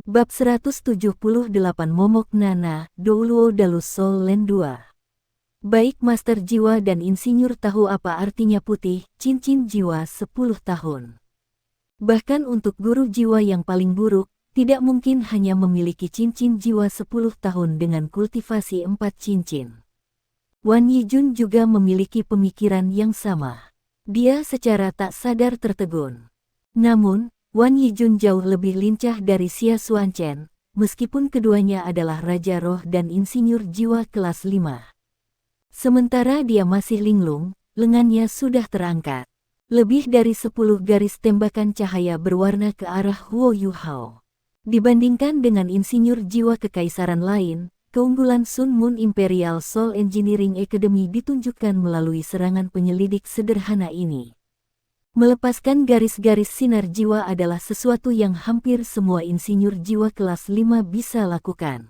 Bab 178 Momok Nana, Douluo Dalus Sol Len 2. Baik Master Jiwa dan Insinyur tahu apa artinya putih, cincin jiwa 10 tahun. Bahkan untuk guru jiwa yang paling buruk, tidak mungkin hanya memiliki cincin jiwa 10 tahun dengan kultivasi 4 cincin. Wan Yijun juga memiliki pemikiran yang sama. Dia secara tak sadar tertegun. Namun, Wan Yijun jauh lebih lincah dari Xia Xuanchen, meskipun keduanya adalah Raja Roh dan Insinyur Jiwa kelas 5. Sementara dia masih linglung, lengannya sudah terangkat. Lebih dari 10 garis tembakan cahaya berwarna ke arah Huo Yuhao. Dibandingkan dengan Insinyur Jiwa Kekaisaran lain, keunggulan Sun Moon Imperial Soul Engineering Academy ditunjukkan melalui serangan penyelidik sederhana ini. Melepaskan garis-garis sinar jiwa adalah sesuatu yang hampir semua insinyur jiwa kelas 5 bisa lakukan.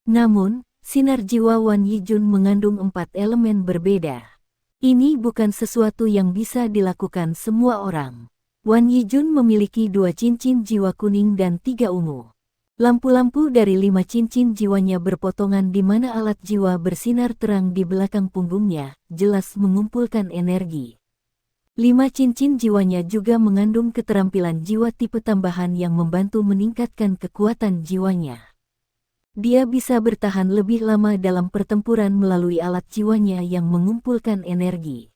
Namun, sinar jiwa Wan Yijun mengandung 4 elemen berbeda. Ini bukan sesuatu yang bisa dilakukan semua orang. Wan Yijun memiliki 2 cincin jiwa kuning dan 3 ungu. Lampu-lampu dari 5 cincin jiwanya berpotongan di mana alat jiwa bersinar terang di belakang punggungnya, jelas mengumpulkan energi. 5 cincin jiwanya juga mengandung keterampilan jiwa tipe tambahan yang membantu meningkatkan kekuatan jiwanya. Dia bisa bertahan lebih lama dalam pertempuran melalui alat jiwanya yang mengumpulkan energi.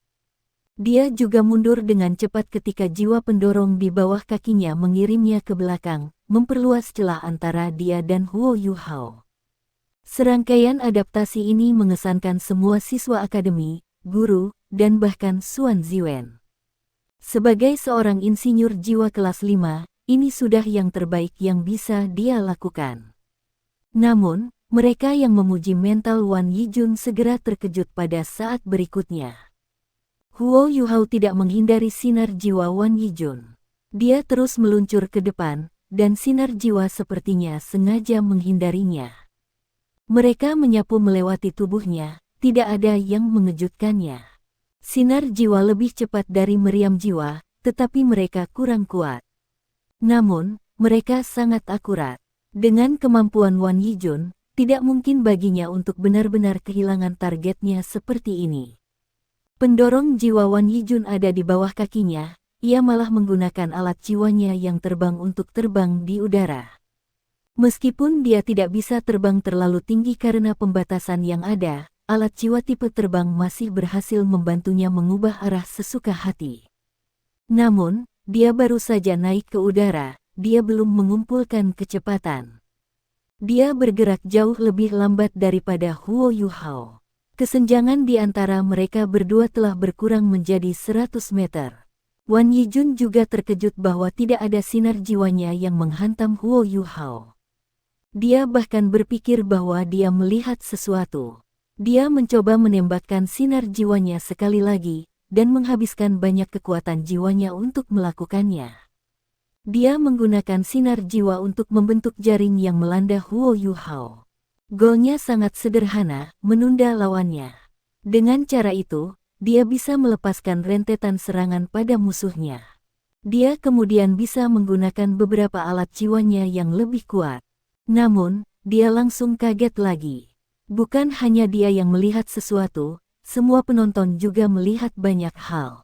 Dia juga mundur dengan cepat ketika jiwa pendorong di bawah kakinya mengirimnya ke belakang, memperluas celah antara dia dan Huo Yuhao. Serangkaian adaptasi ini mengesankan semua siswa akademi, guru, dan bahkan Xuan Ziwen. Sebagai seorang insinyur jiwa kelas 5, ini sudah yang terbaik yang bisa dia lakukan. Namun, mereka yang memuji mental Wan Yijun segera terkejut pada saat berikutnya. Huo Yuhao tidak menghindari sinar jiwa Wan Yijun. Dia terus meluncur ke depan, dan sinar jiwa sepertinya sengaja menghindarinya. Mereka menyapu melewati tubuhnya, tidak ada yang mengejutkannya. Sinar jiwa lebih cepat dari meriam jiwa, tetapi mereka kurang kuat. Namun, mereka sangat akurat. Dengan kemampuan Wan Yijun, tidak mungkin baginya untuk benar-benar kehilangan targetnya seperti ini. Pendorong jiwa Wan Yijun ada di bawah kakinya, ia malah menggunakan alat jiwanya yang terbang untuk terbang di udara. Meskipun dia tidak bisa terbang terlalu tinggi karena pembatasan yang ada, alat jiwa tipe terbang masih berhasil membantunya mengubah arah sesuka hati. Namun, dia baru saja naik ke udara, dia belum mengumpulkan kecepatan. Dia bergerak jauh lebih lambat daripada Huo Yuhao. Kesenjangan di antara mereka berdua telah berkurang menjadi 100 meter. Wan Yijun juga terkejut bahwa tidak ada sinar jiwanya yang menghantam Huo Yuhao. Dia bahkan berpikir bahwa dia melihat sesuatu. Dia mencoba menembakkan sinar jiwanya sekali lagi, dan menghabiskan banyak kekuatan jiwanya untuk melakukannya. Dia menggunakan sinar jiwa untuk membentuk jaring yang melanda Huo Yuhao. Golnya sangat sederhana, menunda lawannya. Dengan cara itu, dia bisa melepaskan rentetan serangan pada musuhnya. Dia kemudian bisa menggunakan beberapa alat jiwanya yang lebih kuat. Namun, dia langsung kaget lagi. Bukan hanya dia yang melihat sesuatu, semua penonton juga melihat banyak hal.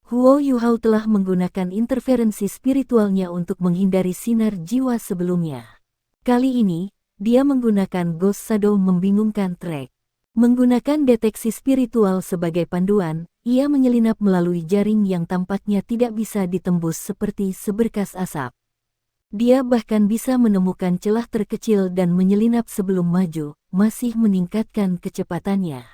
Huo Yuhao telah menggunakan interferensi spiritualnya untuk menghindari sinar jiwa sebelumnya. Kali ini, dia menggunakan Ghost Shadow membingungkan Trek. Menggunakan deteksi spiritual sebagai panduan, ia menyelinap melalui jaring yang tampaknya tidak bisa ditembus seperti seberkas asap. Dia bahkan bisa menemukan celah terkecil dan menyelinap sebelum maju, masih meningkatkan kecepatannya.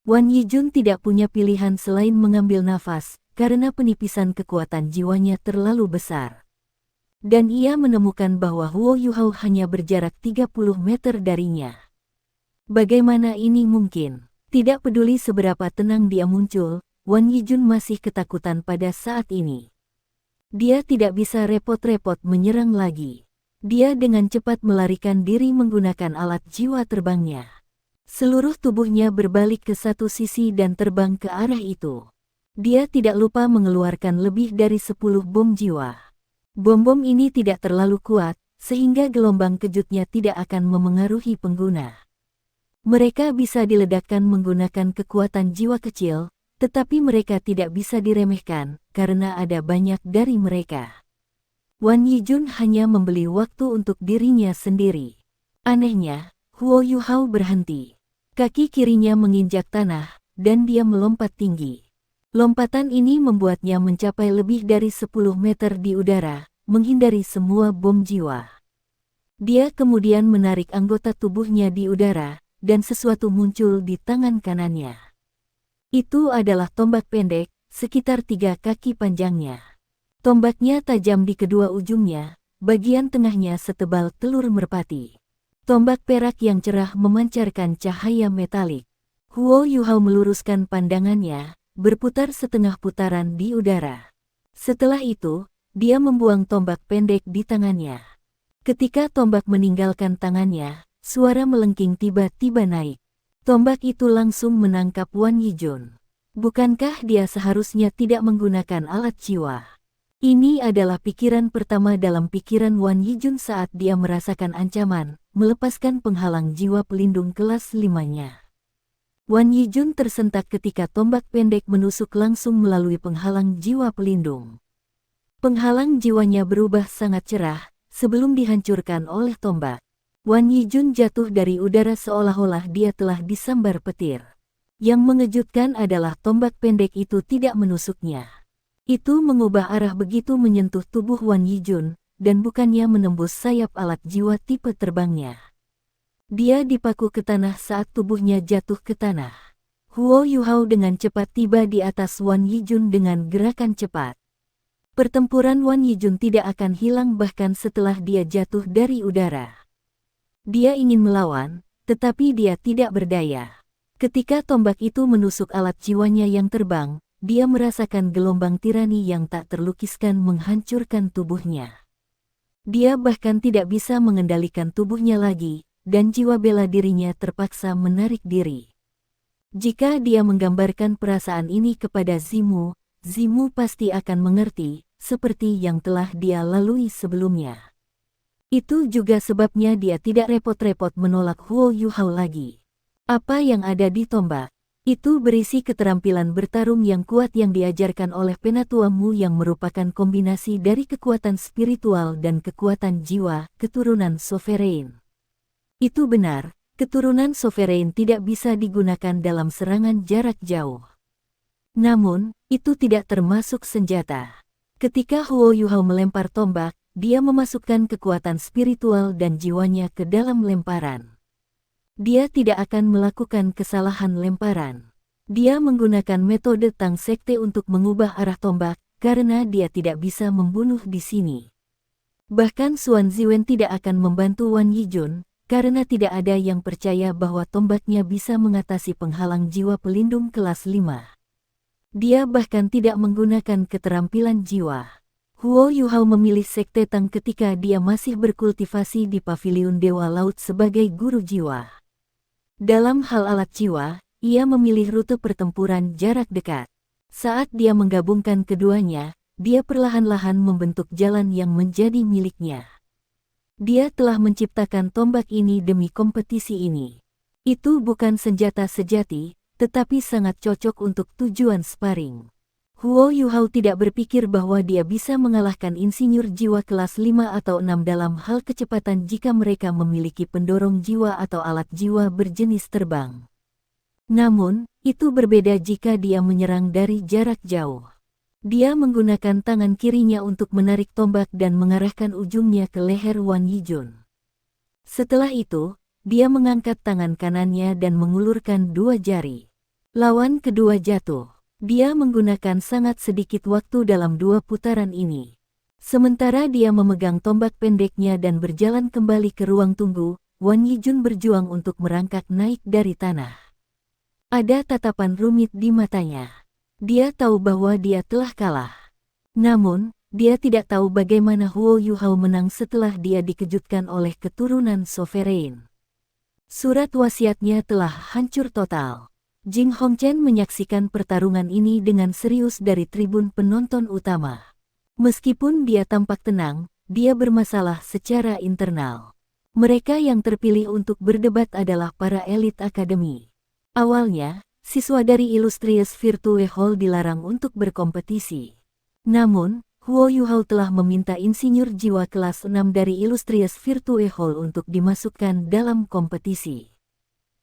Wan Yijun tidak punya pilihan selain mengambil nafas, karena penipisan kekuatan jiwanya terlalu besar. Dan ia menemukan bahwa Huo Yuhao hanya berjarak 30 meter darinya. Bagaimana ini mungkin? Tidak peduli seberapa tenang dia muncul, Wan Yijun masih ketakutan pada saat ini. Dia tidak bisa repot-repot menyerang lagi. Dia dengan cepat melarikan diri menggunakan alat jiwa terbangnya. Seluruh tubuhnya berbalik ke satu sisi dan terbang ke arah itu. Dia tidak lupa mengeluarkan lebih dari 10 bom jiwa. Bom-bom ini tidak terlalu kuat, sehingga gelombang kejutnya tidak akan memengaruhi pengguna. Mereka bisa diledakkan menggunakan kekuatan jiwa kecil, tetapi mereka tidak bisa diremehkan, karena ada banyak dari mereka. Wan Yijun hanya membeli waktu untuk dirinya sendiri. Anehnya, Huo Yuhao berhenti. Kaki kirinya menginjak tanah, dan dia melompat tinggi. Lompatan ini membuatnya mencapai lebih dari 10 meter di udara, menghindari semua bom jiwa. Dia kemudian menarik anggota tubuhnya di udara, dan sesuatu muncul di tangan kanannya. Itu adalah tombak pendek, sekitar 3 kaki panjangnya. Tombaknya tajam di kedua ujungnya, bagian tengahnya setebal telur merpati. Tombak perak yang cerah memancarkan cahaya metalik. Huo Yuhao meluruskan pandangannya, berputar setengah putaran di udara. Setelah itu, dia membuang tombak pendek di tangannya. Ketika tombak meninggalkan tangannya, suara melengking tiba-tiba naik. Tombak itu langsung menangkap Wan Yijun. Bukankah dia seharusnya tidak menggunakan alat jiwa? Ini adalah pikiran pertama dalam pikiran Wan Yijun saat dia merasakan ancaman, melepaskan penghalang jiwa pelindung kelas 5-nya. Wan Yijun tersentak ketika tombak pendek menusuk langsung melalui penghalang jiwa pelindung. Penghalang jiwanya berubah sangat cerah, sebelum dihancurkan oleh tombak. Wan Yijun jatuh dari udara seolah-olah dia telah disambar petir. Yang mengejutkan adalah tombak pendek itu tidak menusuknya. Itu mengubah arah begitu menyentuh tubuh Wan Yijun, dan bukannya menembus sayap alat jiwa tipe terbangnya. Dia dipaku ke tanah saat tubuhnya jatuh ke tanah. Huo Yuhao dengan cepat tiba di atas Wan Yijun dengan gerakan cepat. Pertempuran Wan Yijun tidak akan hilang bahkan setelah dia jatuh dari udara. Dia ingin melawan, tetapi dia tidak berdaya. Ketika tombak itu menusuk alat jiwanya yang terbang, dia merasakan gelombang tirani yang tak terlukiskan menghancurkan tubuhnya. Dia bahkan tidak bisa mengendalikan tubuhnya lagi, dan jiwa bela dirinya terpaksa menarik diri. Jika dia menggambarkan perasaan ini kepada Zimu, Zimu pasti akan mengerti, seperti yang telah dia lalui sebelumnya. Itu juga sebabnya dia tidak repot-repot menolak Huo Yuhao lagi. Apa yang ada di tombak? Itu berisi keterampilan bertarung yang kuat yang diajarkan oleh Penatua Mu yang merupakan kombinasi dari kekuatan spiritual dan kekuatan jiwa, keturunan Sovereign. Itu benar, keturunan Sovereign tidak bisa digunakan dalam serangan jarak jauh. Namun, itu tidak termasuk senjata. Ketika Huo Yuhao melempar tombak, dia memasukkan kekuatan spiritual dan jiwanya ke dalam lemparan. Dia tidak akan melakukan kesalahan lemparan. Dia menggunakan metode Tang Sekte untuk mengubah arah tombak, karena dia tidak bisa membunuh di sini. Bahkan Xuan Ziwen tidak akan membantu Wan Yijun, karena tidak ada yang percaya bahwa tombaknya bisa mengatasi penghalang jiwa pelindung kelas 5. Dia bahkan tidak menggunakan keterampilan jiwa. Huo Yuhao memilih Sekte Tang ketika dia masih berkultivasi di Paviliun Dewa Laut sebagai guru jiwa. Dalam hal alat jiwa, ia memilih rute pertempuran jarak dekat. Saat dia menggabungkan keduanya, dia perlahan-lahan membentuk jalan yang menjadi miliknya. Dia telah menciptakan tombak ini demi kompetisi ini. Itu bukan senjata sejati, tetapi sangat cocok untuk tujuan sparring. Huo Yuhao tidak berpikir bahwa dia bisa mengalahkan insinyur jiwa kelas 5 atau 6 dalam hal kecepatan jika mereka memiliki pendorong jiwa atau alat jiwa berjenis terbang. Namun, itu berbeda jika dia menyerang dari jarak jauh. Dia menggunakan tangan kirinya untuk menarik tombak dan mengarahkan ujungnya ke leher Wan Yijun. Setelah itu, dia mengangkat tangan kanannya dan mengulurkan 2 jari. Lawan kedua jatuh. Dia menggunakan sangat sedikit waktu dalam 2 putaran ini. Sementara dia memegang tombak pendeknya dan berjalan kembali ke ruang tunggu, Wan Yijun berjuang untuk merangkak naik dari tanah. Ada tatapan rumit di matanya. Dia tahu bahwa dia telah kalah. Namun, dia tidak tahu bagaimana Huo Yuhao menang setelah dia dikejutkan oleh keturunan Sovereign. Surat wasiatnya telah hancur total. Jing Hongchen menyaksikan pertarungan ini dengan serius dari tribun penonton utama. Meskipun dia tampak tenang, dia bermasalah secara internal. Mereka yang terpilih untuk berdebat adalah para elit akademi. Awalnya, siswa dari Illustrious Virtue Hall dilarang untuk berkompetisi. Namun, Huo Yuhao telah meminta insinyur jiwa kelas 6 dari Illustrious Virtue Hall untuk dimasukkan dalam kompetisi.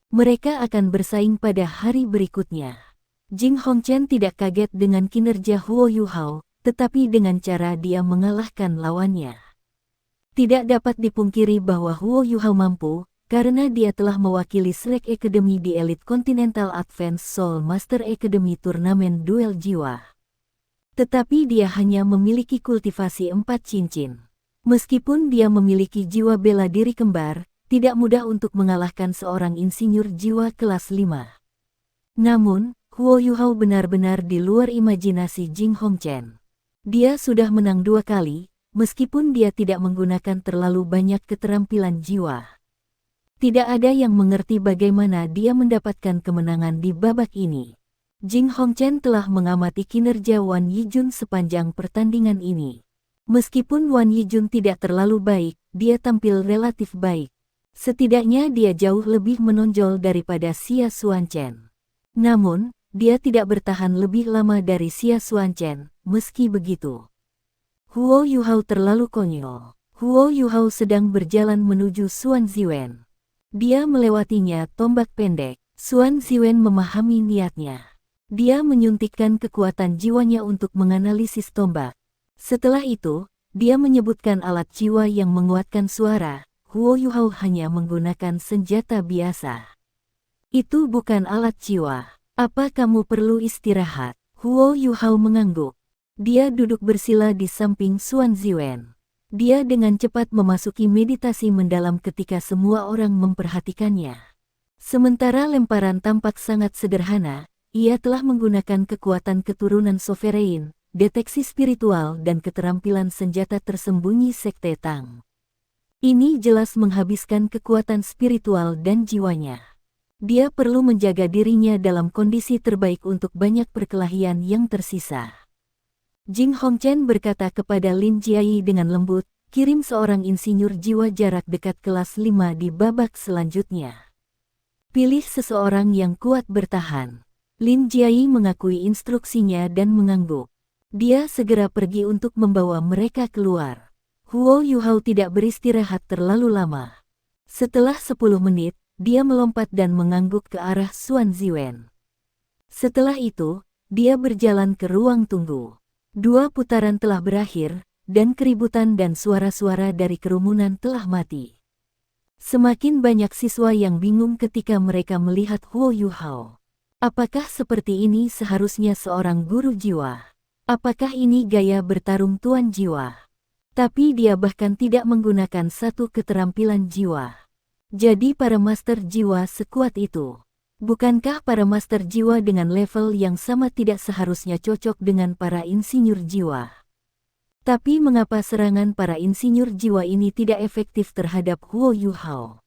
Mereka akan bersaing pada hari berikutnya. Jing Hongchen tidak kaget dengan kinerja Huo Yuhao, tetapi dengan cara dia mengalahkan lawannya. Tidak dapat dipungkiri bahwa Huo Yuhao mampu, karena dia telah mewakili Shrek Academy di Elite Continental Advanced Soul Master Academy turnamen duel jiwa. Tetapi dia hanya memiliki kultivasi 4 cincin. Meskipun dia memiliki jiwa bela diri kembar, tidak mudah untuk mengalahkan seorang insinyur jiwa kelas 5. Namun, Huo Yuhao benar-benar di luar imajinasi Jing Hongchen. Dia sudah menang 2 kali, meskipun dia tidak menggunakan terlalu banyak keterampilan jiwa. Tidak ada yang mengerti bagaimana dia mendapatkan kemenangan di babak ini. Jing Hongchen telah mengamati kinerja Wan Yijun sepanjang pertandingan ini. Meskipun Wan Yijun tidak terlalu baik, dia tampil relatif baik. Setidaknya dia jauh lebih menonjol daripada Xia Xuanchen. Namun, dia tidak bertahan lebih lama dari Xia Xuanchen, meski begitu. Huo Yuhao terlalu konyol. Huo Yuhao sedang berjalan menuju Xuan Ziwen. Dia melewatinya tombak pendek. Xuan Ziwen memahami niatnya. Dia menyuntikkan kekuatan jiwanya untuk menganalisis tombak. Setelah itu, dia menyebutkan alat jiwa yang menguatkan suara. Huo Yuhao hanya menggunakan senjata biasa. Itu bukan alat jiwa. Apa kamu perlu istirahat? Huo Yuhao mengangguk. Dia duduk bersila di samping Xuan Ziwen. Dia dengan cepat memasuki meditasi mendalam ketika semua orang memperhatikannya. Sementara lemparan tampak sangat sederhana, ia telah menggunakan kekuatan keturunan sovereign, deteksi spiritual dan keterampilan senjata tersembunyi Sekte Tang. Ini jelas menghabiskan kekuatan spiritual dan jiwanya. Dia perlu menjaga dirinya dalam kondisi terbaik untuk banyak perkelahian yang tersisa. Jing Hongchen berkata kepada Lin Jiayi dengan lembut, kirim seorang insinyur jiwa jarak dekat kelas 5 di babak selanjutnya. Pilih seseorang yang kuat bertahan. Lin Jiayi mengakui instruksinya dan mengangguk. Dia segera pergi untuk membawa mereka keluar. Huo Yuhao tidak beristirahat terlalu lama. Setelah 10 menit, dia melompat dan mengangguk ke arah Xuan Ziwen. Setelah itu, dia berjalan ke ruang tunggu. 2 putaran telah berakhir, dan keributan dan suara-suara dari kerumunan telah mati. Semakin banyak siswa yang bingung ketika mereka melihat Huo Yuhao. Apakah seperti ini seharusnya seorang guru jiwa? Apakah ini gaya bertarung tuan jiwa? Tapi dia bahkan tidak menggunakan satu keterampilan jiwa. Jadi para master jiwa sekuat itu. Bukankah para master jiwa dengan level yang sama tidak seharusnya cocok dengan para insinyur jiwa? Tapi mengapa serangan para insinyur jiwa ini tidak efektif terhadap Huo Yuhao?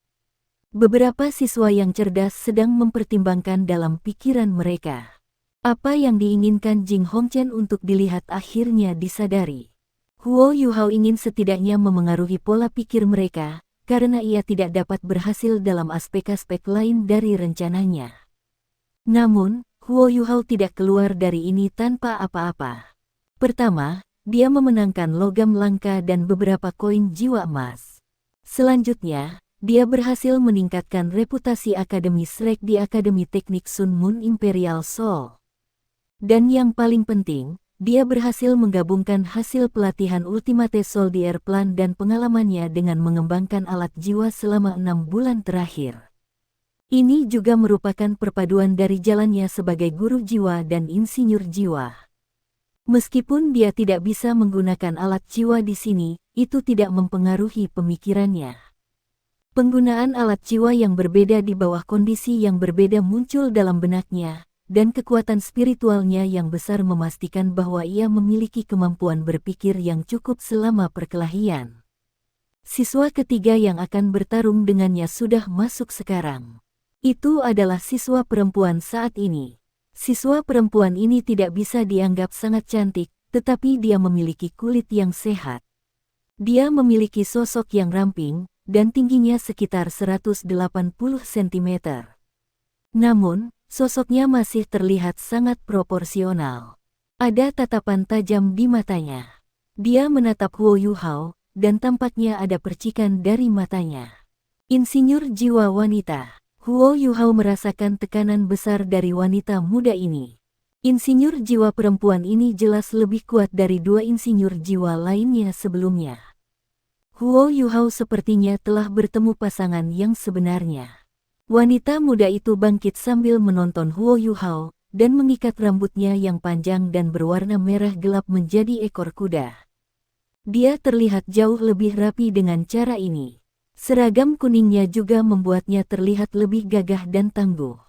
Beberapa siswa yang cerdas sedang mempertimbangkan dalam pikiran mereka. Apa yang diinginkan Jing Hongchen untuk dilihat akhirnya disadari. Huo Yuhao ingin setidaknya memengaruhi pola pikir mereka, karena ia tidak dapat berhasil dalam aspek-aspek lain dari rencananya. Namun, Huo Yuhao tidak keluar dari ini tanpa apa-apa. Pertama, dia memenangkan logam langka dan beberapa koin jiwa emas. Selanjutnya, dia berhasil meningkatkan reputasi Akademi Shrek di Akademi Teknik Sun Moon Imperial Soul. Dan yang paling penting, dia berhasil menggabungkan hasil pelatihan Ultimate Soldier Plan dan pengalamannya dengan mengembangkan alat jiwa selama 6 bulan terakhir. Ini juga merupakan perpaduan dari jalannya sebagai guru jiwa dan insinyur jiwa. Meskipun dia tidak bisa menggunakan alat jiwa di sini, itu tidak mempengaruhi pemikirannya. Penggunaan alat jiwa yang berbeda di bawah kondisi yang berbeda muncul dalam benaknya, dan kekuatan spiritualnya yang besar memastikan bahwa ia memiliki kemampuan berpikir yang cukup selama perkelahian. Siswa ketiga yang akan bertarung dengannya sudah masuk sekarang. Itu adalah siswa perempuan saat ini. Siswa perempuan ini tidak bisa dianggap sangat cantik, tetapi dia memiliki kulit yang sehat. Dia memiliki sosok yang ramping, dan tingginya sekitar 180 cm. Namun, sosoknya masih terlihat sangat proporsional. Ada tatapan tajam di matanya. Dia menatap Huo Yuhao, dan tampaknya ada percikan dari matanya. Insinyur jiwa wanita. Huo Yuhao merasakan tekanan besar dari wanita muda ini. Insinyur jiwa perempuan ini jelas lebih kuat dari dua insinyur jiwa lainnya sebelumnya. Huo Yuhao sepertinya telah bertemu pasangan yang sebenarnya. Wanita muda itu bangkit sambil menonton Huo Yuhao, dan mengikat rambutnya yang panjang dan berwarna merah gelap menjadi ekor kuda. Dia terlihat jauh lebih rapi dengan cara ini. Seragam kuningnya juga membuatnya terlihat lebih gagah dan tangguh.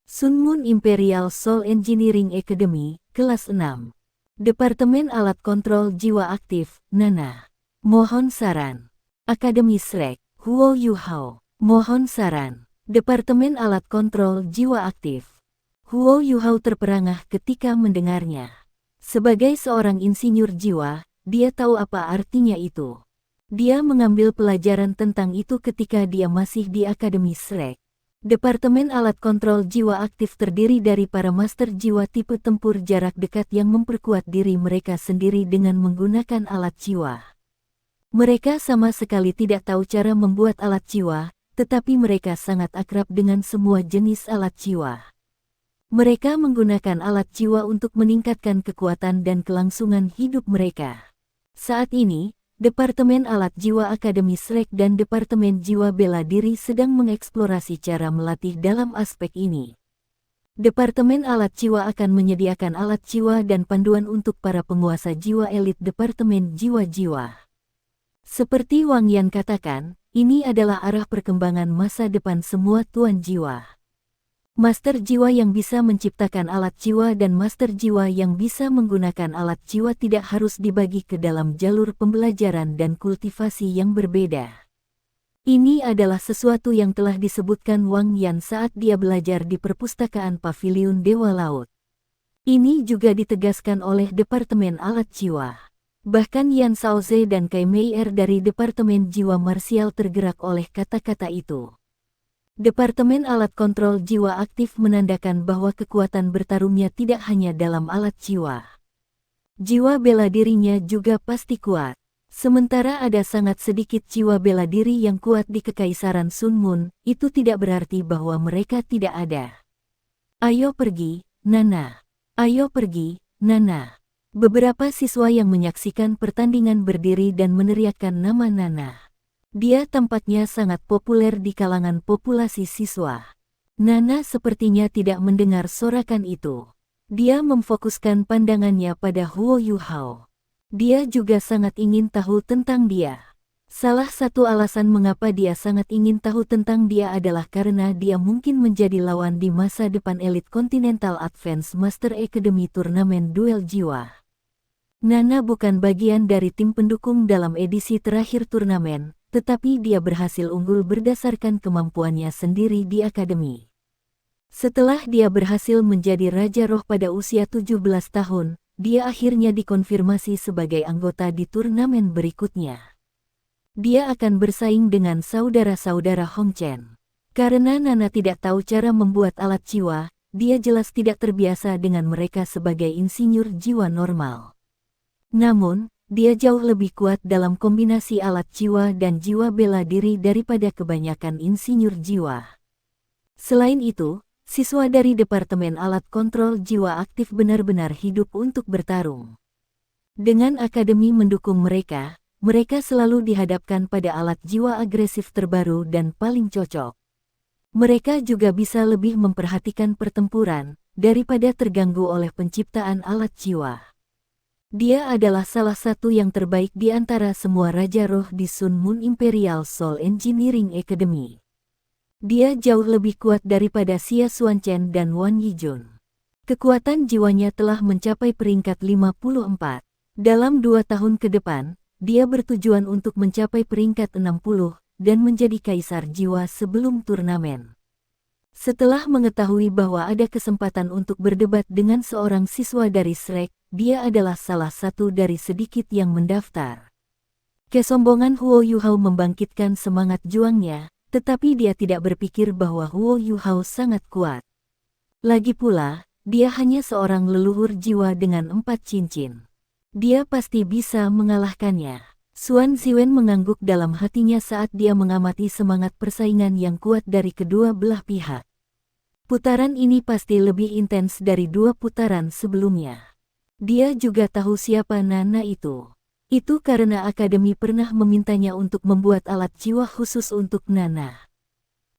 Sun Moon Imperial Soul Engineering Academy, kelas 6. Departemen Alat Kontrol Jiwa Aktif, Nana. Mohon saran. Akademi Shrek, Huo Yuhao. Mohon saran. Departemen Alat Kontrol Jiwa Aktif. Huo Yuhao terperangah ketika mendengarnya. Sebagai seorang insinyur jiwa, dia tahu apa artinya itu. Dia mengambil pelajaran tentang itu ketika dia masih di Akademi Shrek. Departemen Alat Kontrol Jiwa Aktif terdiri dari para master jiwa tipe tempur jarak dekat yang memperkuat diri mereka sendiri dengan menggunakan alat jiwa. Mereka sama sekali tidak tahu cara membuat alat jiwa, tetapi mereka sangat akrab dengan semua jenis alat jiwa. Mereka menggunakan alat jiwa untuk meningkatkan kekuatan dan kelangsungan hidup mereka. Saat ini, Departemen Alat Jiwa Akademi Shrek dan Departemen Jiwa Bela Diri sedang mengeksplorasi cara melatih dalam aspek ini. Departemen Alat Jiwa akan menyediakan alat jiwa dan panduan untuk para penguasa jiwa elit Departemen Jiwa-Jiwa. Seperti Wang Yan katakan, ini adalah arah perkembangan masa depan semua tuan jiwa. Master jiwa yang bisa menciptakan alat jiwa dan master jiwa yang bisa menggunakan alat jiwa tidak harus dibagi ke dalam jalur pembelajaran dan kultivasi yang berbeda. Ini adalah sesuatu yang telah disebutkan Wang Yan saat dia belajar di perpustakaan Paviliun Dewa Laut. Ini juga ditegaskan oleh Departemen Alat Jiwa. Bahkan Yan Shaoze dan Kai Meier dari Departemen Jiwa Marsial tergerak oleh kata-kata itu. Departemen Alat Kontrol Jiwa Aktif menandakan bahwa kekuatan bertarungnya tidak hanya dalam alat jiwa. Jiwa bela dirinya juga pasti kuat. Sementara ada sangat sedikit jiwa bela diri yang kuat di Kekaisaran Sun Moon, itu tidak berarti bahwa mereka tidak ada. Ayo pergi, Nana. Ayo pergi, Nana. Beberapa siswa yang menyaksikan pertandingan berdiri dan meneriakkan nama Nana. Dia tampaknya sangat populer di kalangan populasi siswa. Nana sepertinya tidak mendengar sorakan itu. Dia memfokuskan pandangannya pada Huo Yuhao. Dia juga sangat ingin tahu tentang dia. Salah satu alasan mengapa dia sangat ingin tahu tentang dia adalah karena dia mungkin menjadi lawan di masa depan elit Continental Advance Master Academy Turnamen Duel Jiwa. Nana bukan bagian dari tim pendukung dalam edisi terakhir turnamen, tetapi dia berhasil unggul berdasarkan kemampuannya sendiri di akademi. Setelah dia berhasil menjadi Raja Roh pada usia 17 tahun, dia akhirnya dikonfirmasi sebagai anggota di turnamen berikutnya. Dia akan bersaing dengan saudara-saudara Hong Chen. Karena Nana tidak tahu cara membuat alat jiwa, dia jelas tidak terbiasa dengan mereka sebagai insinyur jiwa normal. Namun, dia jauh lebih kuat dalam kombinasi alat jiwa dan jiwa bela diri daripada kebanyakan insinyur jiwa. Selain itu, siswa dari Departemen Alat Kontrol Jiwa Aktif benar-benar hidup untuk bertarung. Dengan akademi mendukung mereka, mereka selalu dihadapkan pada alat jiwa agresif terbaru dan paling cocok. Mereka juga bisa lebih memperhatikan pertempuran, daripada terganggu oleh penciptaan alat jiwa. Dia adalah salah satu yang terbaik di antara semua Raja Roh di Sun Moon Imperial Soul Engineering Academy. Dia jauh lebih kuat daripada Xia Xuanchen dan Wan Yijun. Kekuatan jiwanya telah mencapai peringkat 54. Dalam 2 tahun ke depan, dia bertujuan untuk mencapai peringkat 60 dan menjadi kaisar jiwa sebelum turnamen. Setelah mengetahui bahwa ada kesempatan untuk berdebat dengan seorang siswa dari Shrek, dia adalah salah satu dari sedikit yang mendaftar. Kesombongan Huo Yuhao membangkitkan semangat juangnya, tetapi dia tidak berpikir bahwa Huo Yuhao sangat kuat. Lagi pula, dia hanya seorang leluhur jiwa dengan 4 cincin. Dia pasti bisa mengalahkannya. Xuan Ziwen mengangguk dalam hatinya saat dia mengamati semangat persaingan yang kuat dari kedua belah pihak. Putaran ini pasti lebih intens dari 2 putaran sebelumnya. Dia juga tahu siapa Nana itu. Itu karena Akademi pernah memintanya untuk membuat alat jiwa khusus untuk Nana.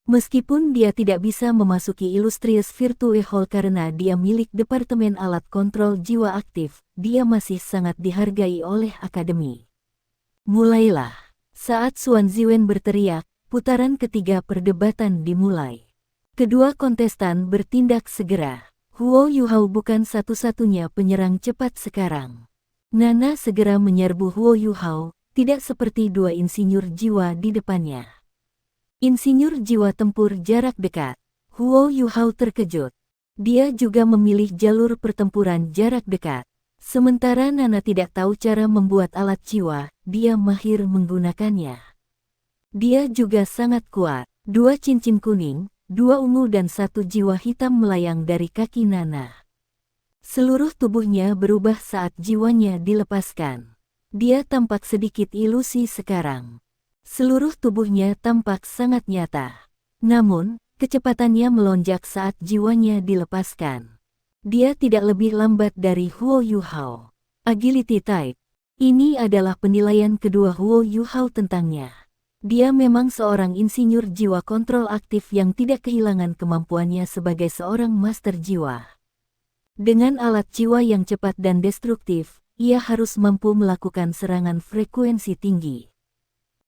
Meskipun dia tidak bisa memasuki Illustrious Virtue Hall karena dia milik Departemen Alat Kontrol Jiwa Aktif, dia masih sangat dihargai oleh Akademi. Mulailah. Saat Xuan Ziwen berteriak, putaran ketiga perdebatan dimulai. Kedua kontestan bertindak segera. Huo Yuhao bukan satu-satunya penyerang cepat sekarang. Nana segera menyerbu Huo Yuhao, tidak seperti 2 insinyur jiwa di depannya. Insinyur jiwa tempur jarak dekat. Huo Yuhao terkejut. Dia juga memilih jalur pertempuran jarak dekat. Sementara Nana tidak tahu cara membuat alat jiwa, dia mahir menggunakannya. Dia juga sangat kuat. 2 cincin kuning, 2 ungu dan 1 jiwa hitam melayang dari kaki Nana. Seluruh tubuhnya berubah saat jiwanya dilepaskan. Dia tampak sedikit ilusi sekarang. Seluruh tubuhnya tampak sangat nyata. Namun, kecepatannya melonjak saat jiwanya dilepaskan. Dia tidak lebih lambat dari Huo Yuhao. Agility Type. Ini adalah penilaian kedua Huo Yuhao tentangnya. Dia memang seorang insinyur jiwa kontrol aktif yang tidak kehilangan kemampuannya sebagai seorang master jiwa. Dengan alat jiwa yang cepat dan destruktif, ia harus mampu melakukan serangan frekuensi tinggi.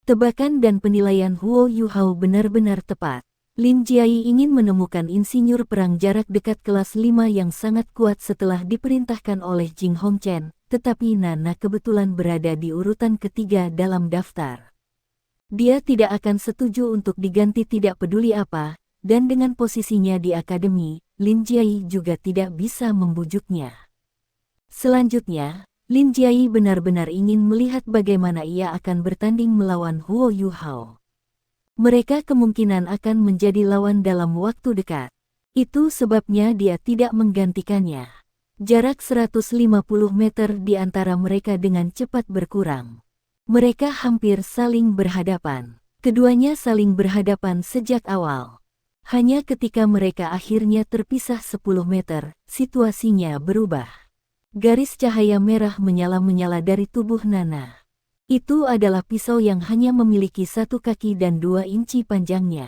Tebakan dan penilaian Huo Yuhao benar-benar tepat. Lin Jiai ingin menemukan insinyur perang jarak dekat kelas 5 yang sangat kuat setelah diperintahkan oleh Jing Hongchen, tetapi Nana kebetulan berada di urutan ketiga dalam daftar. Dia tidak akan setuju untuk diganti tidak peduli apa, dan dengan posisinya di akademi, Lin Jiai juga tidak bisa membujuknya. Selanjutnya, Lin Jiai benar-benar ingin melihat bagaimana ia akan bertanding melawan Huo Yuhao. Mereka kemungkinan akan menjadi lawan dalam waktu dekat. Itu sebabnya dia tidak menggantikannya. Jarak 150 meter di antara mereka dengan cepat berkurang. Mereka hampir saling berhadapan. Keduanya saling berhadapan sejak awal. Hanya ketika mereka akhirnya terpisah 10 meter, situasinya berubah. Garis cahaya merah menyala-menyala dari tubuh Nana. Itu adalah pisau yang hanya memiliki 1 kaki dan 2 inci panjangnya.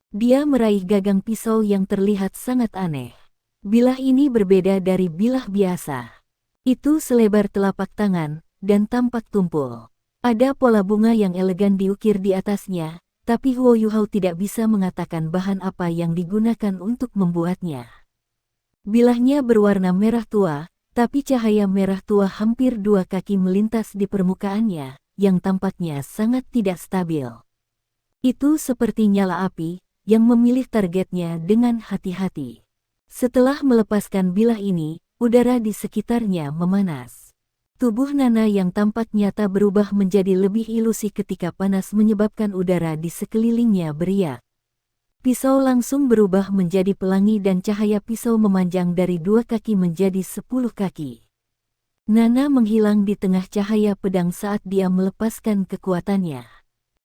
Dia meraih gagang pisau yang terlihat sangat aneh. Bilah ini berbeda dari bilah biasa. Itu selebar telapak tangan, dan tampak tumpul. Ada pola bunga yang elegan diukir di atasnya, tapi Huo Yuhao tidak bisa mengatakan bahan apa yang digunakan untuk membuatnya. Bilahnya berwarna merah tua, tapi cahaya merah tua hampir 2 kaki melintas di permukaannya, yang tampaknya sangat tidak stabil. Itu seperti nyala api, yang memilih targetnya dengan hati-hati. Setelah melepaskan bilah ini, udara di sekitarnya memanas. Tubuh Nana yang tampak nyata berubah menjadi lebih ilusi ketika panas menyebabkan udara di sekelilingnya beriak. Pisau langsung berubah menjadi pelangi dan cahaya pisau memanjang dari 2 kaki menjadi 10 kaki. Nana menghilang di tengah cahaya pedang saat dia melepaskan kekuatannya.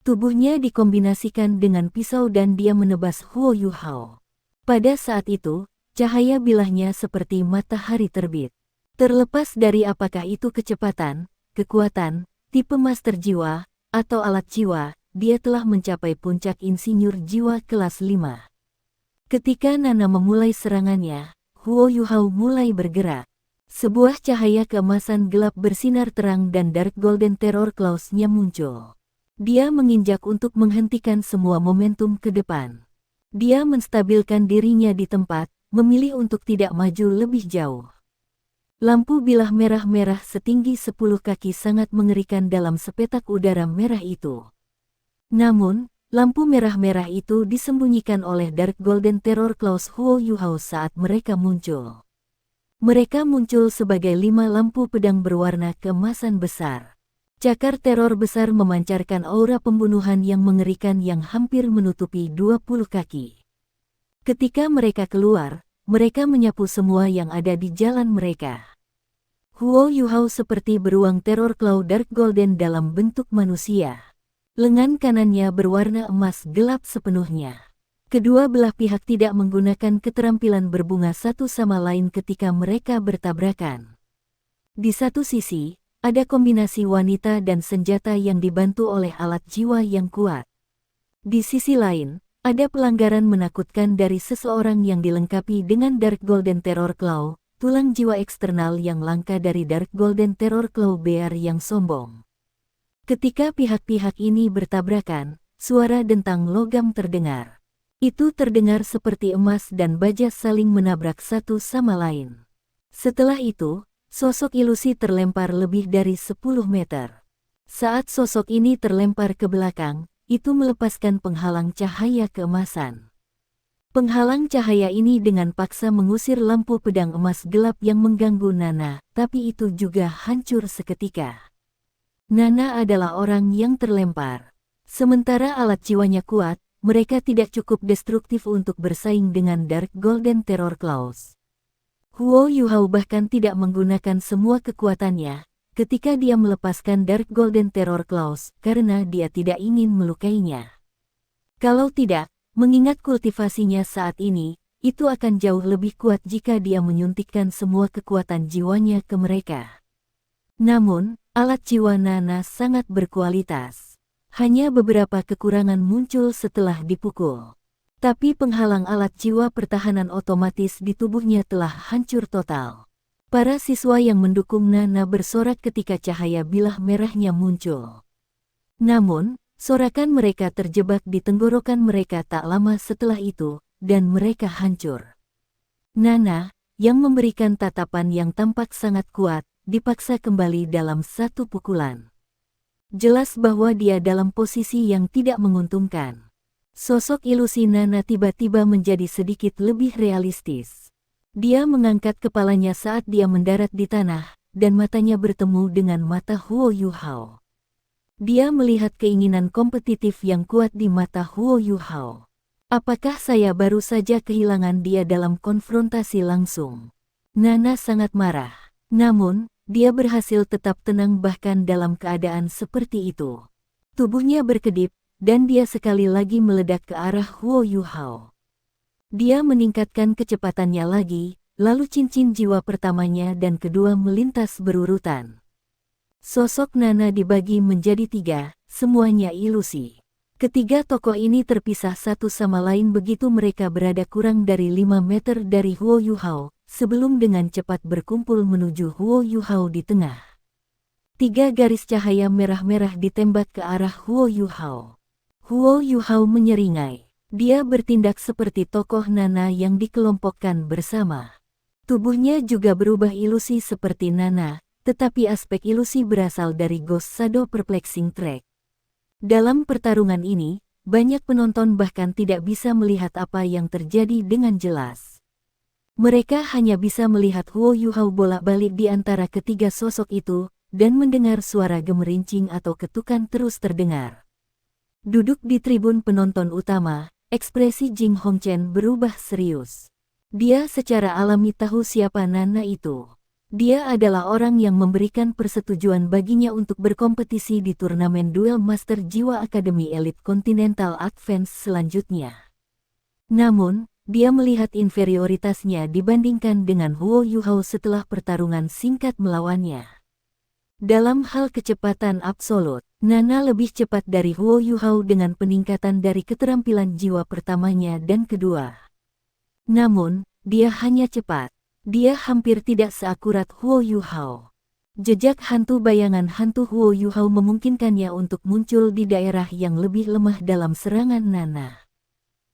Tubuhnya dikombinasikan dengan pisau dan dia menebas Huo Yuhao. Pada saat itu, cahaya bilahnya seperti matahari terbit. Terlepas dari apakah itu kecepatan, kekuatan, tipe master jiwa, atau alat jiwa, dia telah mencapai puncak insinyur jiwa kelas 5. Ketika Nana memulai serangannya, Huo Yuhao mulai bergerak. Sebuah cahaya keemasan gelap bersinar terang dan Dark Golden Terror Claws-nya muncul. Dia menginjak untuk menghentikan semua momentum ke depan. Dia menstabilkan dirinya di tempat, memilih untuk tidak maju lebih jauh. Lampu bilah merah-merah setinggi 10 kaki sangat mengerikan dalam sepetak udara merah itu. Namun, lampu merah-merah itu disembunyikan oleh Dark Golden Terror Claws Huo Yuhao saat mereka muncul. Mereka muncul sebagai 5 lampu pedang berwarna keemasan besar. Cakar teror besar memancarkan aura pembunuhan yang mengerikan yang hampir menutupi 20 kaki. Ketika mereka keluar, mereka menyapu semua yang ada di jalan mereka. Huo Yuhao seperti beruang teror claw dark golden dalam bentuk manusia. Lengan kanannya berwarna emas gelap sepenuhnya. Kedua belah pihak tidak menggunakan keterampilan berbunga satu sama lain ketika mereka bertabrakan. Di satu sisi, ada kombinasi wanita dan senjata yang dibantu oleh alat jiwa yang kuat. Di sisi lain, ada pelanggaran menakutkan dari seseorang yang dilengkapi dengan Dark Golden Terror Claw, tulang jiwa eksternal yang langka dari Dark Golden Terror Claw Bear yang sombong. Ketika pihak-pihak ini bertabrakan, suara dentang logam terdengar. Itu terdengar seperti emas dan baja saling menabrak satu sama lain. Setelah itu, sosok ilusi terlempar lebih dari 10 meter. Saat sosok ini terlempar ke belakang, itu melepaskan penghalang cahaya keemasan. Penghalang cahaya ini dengan paksa mengusir lampu pedang emas gelap yang mengganggu Nana, tapi itu juga hancur seketika. Nana adalah orang yang terlempar. Sementara alat jiwanya kuat, mereka tidak cukup destruktif untuk bersaing dengan Dark Golden Terror Claws. Huo Yuhao bahkan tidak menggunakan semua kekuatannya ketika dia melepaskan Dark Golden Terror Claws karena dia tidak ingin melukainya. Kalau tidak, mengingat kultivasinya saat ini, itu akan jauh lebih kuat jika dia menyuntikkan semua kekuatan jiwanya ke mereka. Namun, alat jiwa Nana sangat berkualitas. Hanya beberapa kekurangan muncul setelah dipukul. Tapi penghalang alat jiwa pertahanan otomatis di tubuhnya telah hancur total. Para siswa yang mendukung Nana bersorak ketika cahaya bilah merahnya muncul. Namun, sorakan mereka terjebak di tenggorokan mereka tak lama setelah itu, dan mereka hancur. Nana, yang memberikan tatapan yang tampak sangat kuat, dipaksa kembali dalam satu pukulan. Jelas bahwa dia dalam posisi yang tidak menguntungkan. Sosok ilusi Nana tiba-tiba menjadi sedikit lebih realistis. Dia mengangkat kepalanya saat dia mendarat di tanah, dan matanya bertemu dengan mata Huo Yuhao. Dia melihat keinginan kompetitif yang kuat di mata Huo Yuhao. Apakah saya baru saja kehilangan dia dalam konfrontasi langsung? Nana sangat marah. Namun, dia berhasil tetap tenang bahkan dalam keadaan seperti itu. Tubuhnya berkedip, dan dia sekali lagi meledak ke arah Huo Yuhao. Dia meningkatkan kecepatannya lagi, lalu cincin jiwa pertamanya dan kedua melintas berurutan. Sosok Nana dibagi menjadi 3, semuanya ilusi. Ketiga tokoh ini terpisah satu sama lain begitu mereka berada kurang dari 5 meter dari Huo Yuhao, sebelum dengan cepat berkumpul menuju Huo Yuhao di tengah. 3 garis cahaya merah-merah ditembak ke arah Huo Yuhao. Huo Yuhao menyeringai. Dia bertindak seperti tokoh Nana yang dikelompokkan bersama. Tubuhnya juga berubah ilusi seperti Nana, tetapi aspek ilusi berasal dari Ghost Shadow Perplexing Track. Dalam pertarungan ini, banyak penonton bahkan tidak bisa melihat apa yang terjadi dengan jelas. Mereka hanya bisa melihat Huo Yuhao bolak-balik di antara ketiga sosok itu, dan mendengar suara gemerincing atau ketukan terus terdengar. Duduk di tribun penonton utama, ekspresi Jing Hongchen berubah serius. Dia secara alami tahu siapa Nana itu. Dia adalah orang yang memberikan persetujuan baginya untuk berkompetisi di turnamen duel Master Jiwa Akademi Elite Continental Advance selanjutnya. Namun, dia melihat inferioritasnya dibandingkan dengan Huo Yuhao setelah pertarungan singkat melawannya. Dalam hal kecepatan absolut, Nana lebih cepat dari Huo Yuhao dengan peningkatan dari keterampilan jiwa pertamanya dan kedua. Namun, dia hanya cepat. Dia hampir tidak seakurat Huo Yuhao. Jejak hantu bayangan hantu Huo Yuhao memungkinkannya untuk muncul di daerah yang lebih lemah dalam serangan Nana.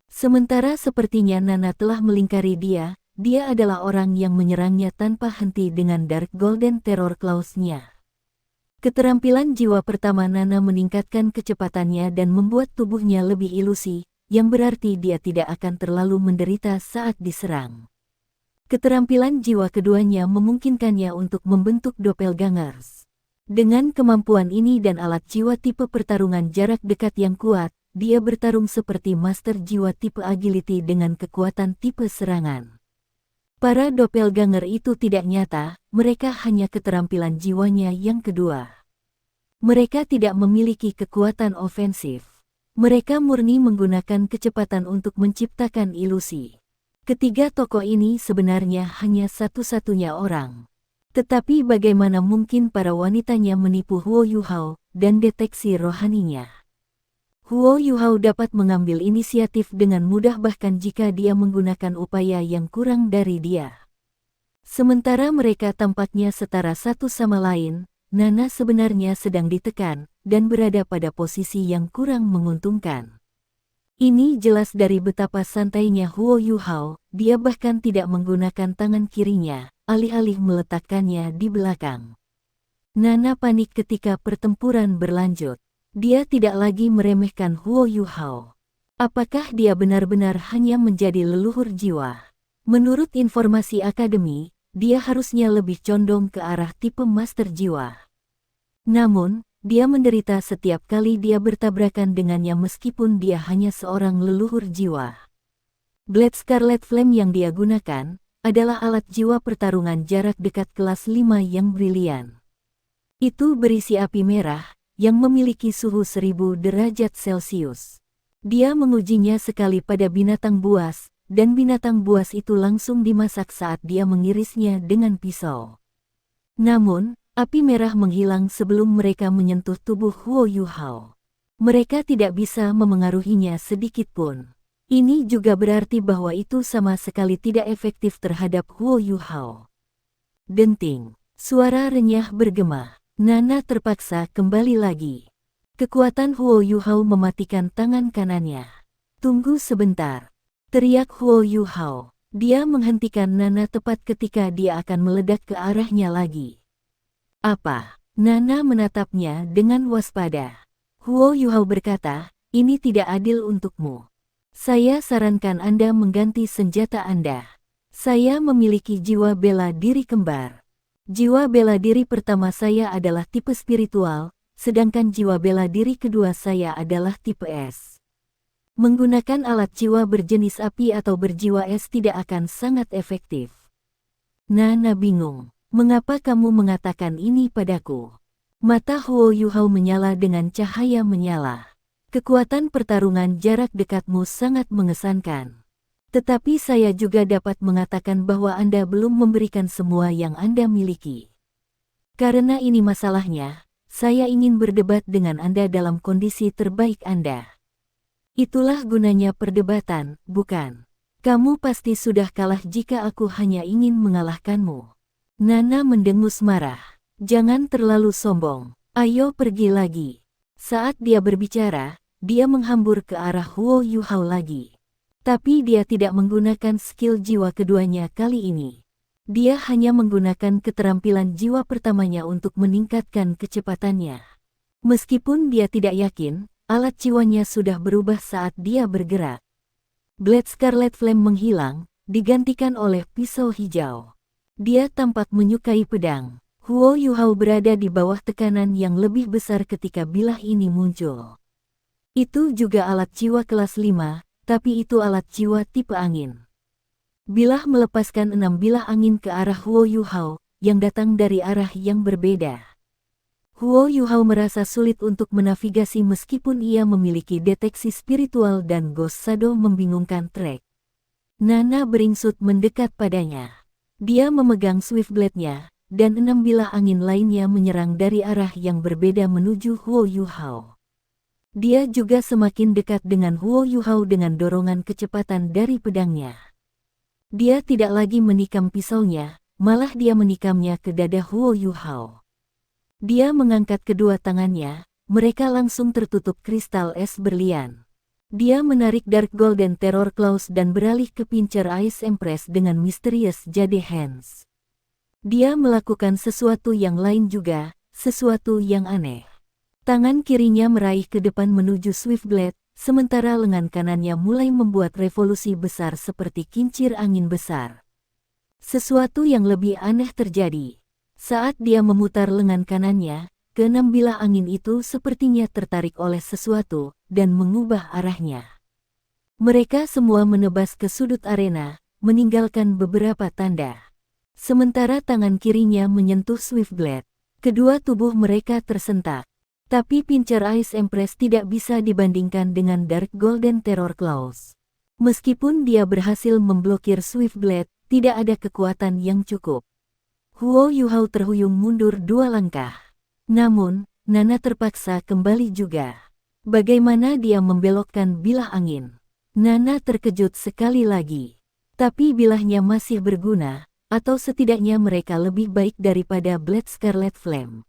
Sementara sepertinya Nana telah melingkari dia adalah orang yang menyerangnya tanpa henti dengan Dark Golden Terror Claws-nya. Keterampilan jiwa pertama Nana meningkatkan kecepatannya dan membuat tubuhnya lebih ilusi, yang berarti dia tidak akan terlalu menderita saat diserang. Keterampilan jiwa keduanya memungkinkannya untuk membentuk doppelgangers. Dengan kemampuan ini dan alat jiwa tipe pertarungan jarak dekat yang kuat, dia bertarung seperti master jiwa tipe agility dengan kekuatan tipe serangan. Para doppelganger itu tidak nyata, mereka hanya keterampilan jiwanya yang kedua. Mereka tidak memiliki kekuatan ofensif. Mereka murni menggunakan kecepatan untuk menciptakan ilusi. Ketiga tokoh ini sebenarnya hanya satu-satunya orang. Tetapi bagaimana mungkin para wanitanya menipu Huo Yuhao dan deteksi rohaninya? Huo Yuhao dapat mengambil inisiatif dengan mudah bahkan jika dia menggunakan upaya yang kurang dari dia. Sementara mereka tampaknya setara satu sama lain, Nana sebenarnya sedang ditekan dan berada pada posisi yang kurang menguntungkan. Ini jelas dari betapa santainya Huo Yuhao, dia bahkan tidak menggunakan tangan kirinya, alih-alih meletakkannya di belakang. Nana panik ketika pertempuran berlanjut. Dia tidak lagi meremehkan Huo Yuhao. Apakah dia benar-benar hanya menjadi leluhur jiwa? Menurut informasi akademi, dia harusnya lebih condong ke arah tipe master jiwa. Namun, dia menderita setiap kali dia bertabrakan dengannya meskipun dia hanya seorang leluhur jiwa. Blade Scarlet Flame yang dia gunakan adalah alat jiwa pertarungan jarak dekat kelas 5 yang brilian. Itu berisi api merah yang memiliki suhu 1000 derajat Celcius. Dia mengujinya sekali pada binatang buas, dan binatang buas itu langsung dimasak saat dia mengirisnya dengan pisau. Namun, api merah menghilang sebelum mereka menyentuh tubuh Huo Yuhao. Mereka tidak bisa memengaruhinya sedikitpun. Ini juga berarti bahwa itu sama sekali tidak efektif terhadap Huo Yuhao. Denting. Suara renyah bergema. Nana terpaksa kembali lagi. Kekuatan Huo Yuhao mematikan tangan kanannya. Tunggu sebentar. Teriak Huo Yuhao. Dia menghentikan Nana tepat ketika dia akan meledak ke arahnya lagi. Apa? Nana menatapnya dengan waspada. Huo Yuhao berkata, ini tidak adil untukmu. Saya sarankan Anda mengganti senjata Anda. Saya memiliki jiwa bela diri kembar. Jiwa bela diri pertama saya adalah tipe spiritual, sedangkan jiwa bela diri kedua saya adalah tipe es. Menggunakan alat jiwa berjenis api atau berjiwa es tidak akan sangat efektif. Nana bingung. Mengapa kamu mengatakan ini padaku? Mata Huo Yuhao menyala dengan cahaya menyala. Kekuatan pertarungan jarak dekatmu sangat mengesankan. Tetapi saya juga dapat mengatakan bahwa Anda belum memberikan semua yang Anda miliki. Karena ini masalahnya, saya ingin berdebat dengan Anda dalam kondisi terbaik Anda. Itulah gunanya perdebatan, bukan? Kamu pasti sudah kalah jika aku hanya ingin mengalahkanmu. Nana mendengus marah. Jangan terlalu sombong. Ayo pergi lagi. Saat dia berbicara, dia menghambur ke arah Huo Yuhao lagi. Tapi dia tidak menggunakan skill jiwa keduanya kali ini. Dia hanya menggunakan keterampilan jiwa pertamanya untuk meningkatkan kecepatannya. Meskipun dia tidak yakin, alat jiwanya sudah berubah saat dia bergerak. Blade Scarlet Flame menghilang, digantikan oleh pisau hijau. Dia tampak menyukai pedang. Huo Yuhao berada di bawah tekanan yang lebih besar ketika bilah ini muncul. Itu juga alat jiwa kelas 5, tapi itu alat jiwa tipe angin. Bilah melepaskan 6 bilah angin ke arah Huo Yuhao, yang datang dari arah yang berbeda. Huo Yuhao merasa sulit untuk menavigasi meskipun ia memiliki deteksi spiritual dan Ghost Shadow membingungkan trek. Nana beringsut mendekat padanya. Dia memegang Swift Blade-nya, dan 6 bilah angin lainnya menyerang dari arah yang berbeda menuju Huo Yuhao. Dia juga semakin dekat dengan Huo Yuhao dengan dorongan kecepatan dari pedangnya. Dia tidak lagi menikam pisaunya, malah dia menikamnya ke dada Huo Yuhao. Dia mengangkat kedua tangannya, mereka langsung tertutup kristal es berlian. Dia menarik Dark Golden Terror Claws dan beralih ke Pincer Ice Empress dengan Mysterious Jade Hands. Dia melakukan sesuatu yang lain juga, sesuatu yang aneh. Tangan kirinya meraih ke depan menuju Swift Blade, sementara lengan kanannya mulai membuat revolusi besar seperti kincir angin besar. Sesuatu yang lebih aneh terjadi. Saat dia memutar lengan kanannya, keenam bilah angin itu sepertinya tertarik oleh sesuatu dan mengubah arahnya. Mereka semua menebas ke sudut arena, meninggalkan beberapa tanda. Sementara tangan kirinya menyentuh Swiftblade, kedua tubuh mereka tersentak. Tapi Pincer Ice Empress tidak bisa dibandingkan dengan Dark Golden Terror Claws. Meskipun dia berhasil memblokir Swiftblade, tidak ada kekuatan yang cukup. Huo Yuhao terhuyung mundur 2 langkah. Namun, Nana terpaksa kembali juga. Bagaimana dia membelokkan bilah angin? Nana terkejut sekali lagi. Tapi bilahnya masih berguna, atau setidaknya mereka lebih baik daripada Blade Scarlet Flame.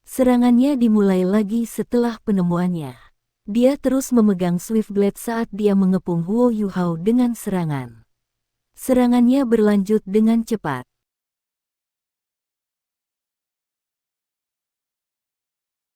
Serangannya dimulai lagi setelah penemuannya. Dia terus memegang Swiftblade saat dia mengepung Huo Yuhao dengan serangan. Serangannya berlanjut dengan cepat.